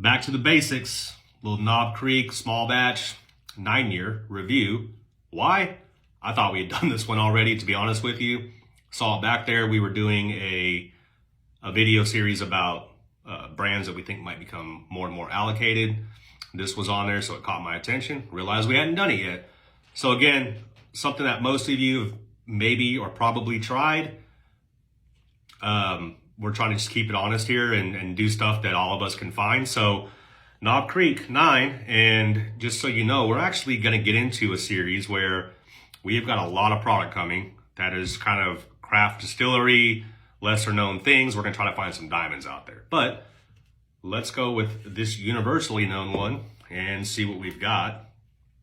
Back to the basics. Little Knob Creek small batch 9-year review. Why? I thought we had done this one already, to be honest with you. Saw it back there. We were doing a video series about brands that we think might become more and more allocated. This was on there, so it caught my attention. Realized we hadn't done it yet. So again, something that most of you have maybe or probably tried. We're trying to just keep it honest here and do stuff that all of us can find. So Knob Creek 9, and just so you know, we're actually going to get into a series where we've got a lot of product coming that is kind of craft distillery, lesser known things. We're going to try to find some diamonds out there. But let's go with this universally known one and see what we've got.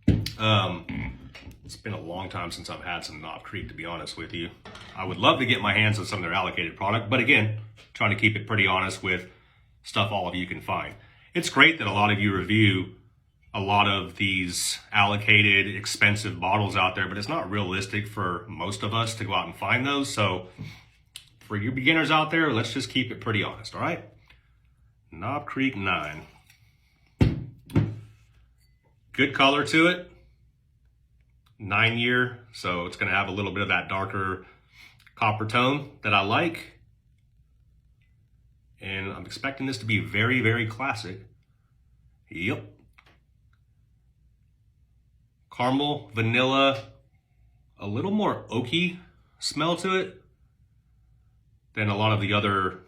It's been a long time since I've had some Knob Creek, to be honest with you. I would love to get my hands on some of their allocated product, but again, trying to keep it pretty honest with stuff all of you can find. It's great that a lot of you review a lot of these allocated, expensive bottles out there, but it's not realistic for most of us to go out and find those. So for you beginners out there, let's just keep it pretty honest, all right? Knob Creek 9. Good color to it. 9-year, so it's going to have a little bit of that darker copper tone that I like. And I'm expecting this to be very, very classic. Yep. Caramel, vanilla, a little more oaky smell to it than a lot of the other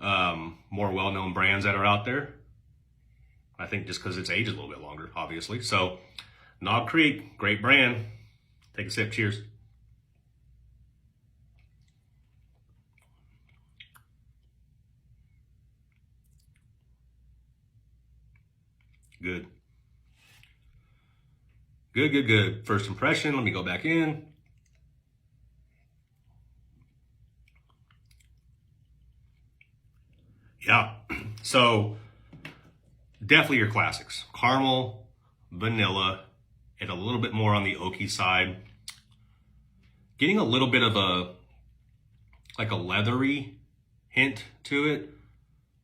more well-known brands that are out there. I think just because it's aged a little bit longer, obviously. So Knob Creek, great brand. Take a sip, cheers. Good. Good, good, good. First impression, let me go back in. Yeah, so definitely your classics. Caramel, vanilla, and a little bit more on the oaky side. Getting a little bit of like a leathery hint to it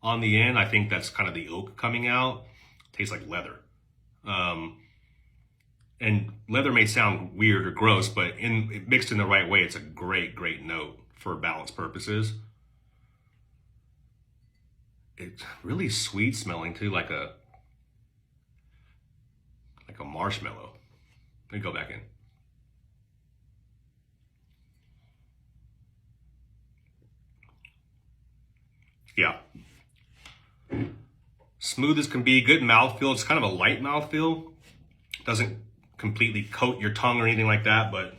on the end. I think that's kind of the oak coming out. Tastes like leather. And leather may sound weird or gross, but mixed in the right way, it's a great, great note for balance purposes. It's really sweet smelling too, like a marshmallow. Let me go back in. Yeah. Smooth as can be, good mouthfeel. It's kind of a light mouthfeel. Doesn't completely coat your tongue or anything like that, but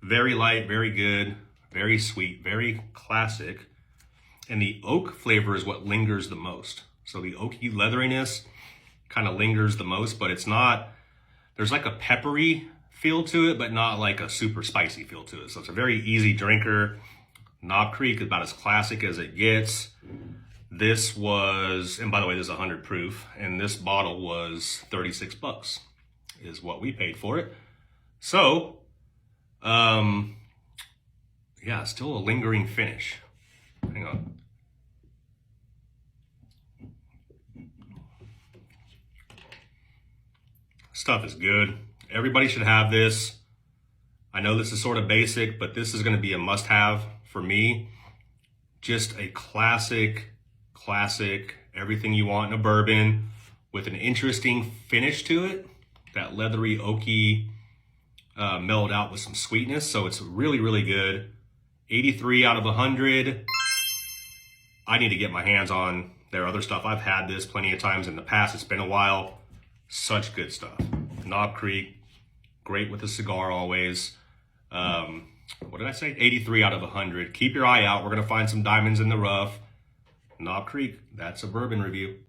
very light, very good, very sweet, very classic. And the oak flavor is what lingers the most. So the oaky leatheriness kind of lingers the most, but it's not, there's like a peppery feel to it, but not like a super spicy feel to it. So it's a very easy drinker. Knob Creek is about as classic as it gets. This was, and by the way, this is 100 proof, and this bottle was 36 bucks is what we paid for it. So, yeah, still a lingering finish. Hang on. Stuff is good. Everybody should have this. I know this is sort of basic, but this is going to be a must-have for me. Just a classic, everything you want in a bourbon with an interesting finish to it. That leathery, oaky, mellowed out with some sweetness. So it's really, really good. 83 out of 100. I need to get my hands on their other stuff. I've had this plenty of times in the past. It's been a while. Such good stuff. Knob Creek, great with a cigar always. What did I say? 83 out of 100. Keep your eye out. We're going to find some diamonds in the rough. Knob Creek, that's a bourbon review.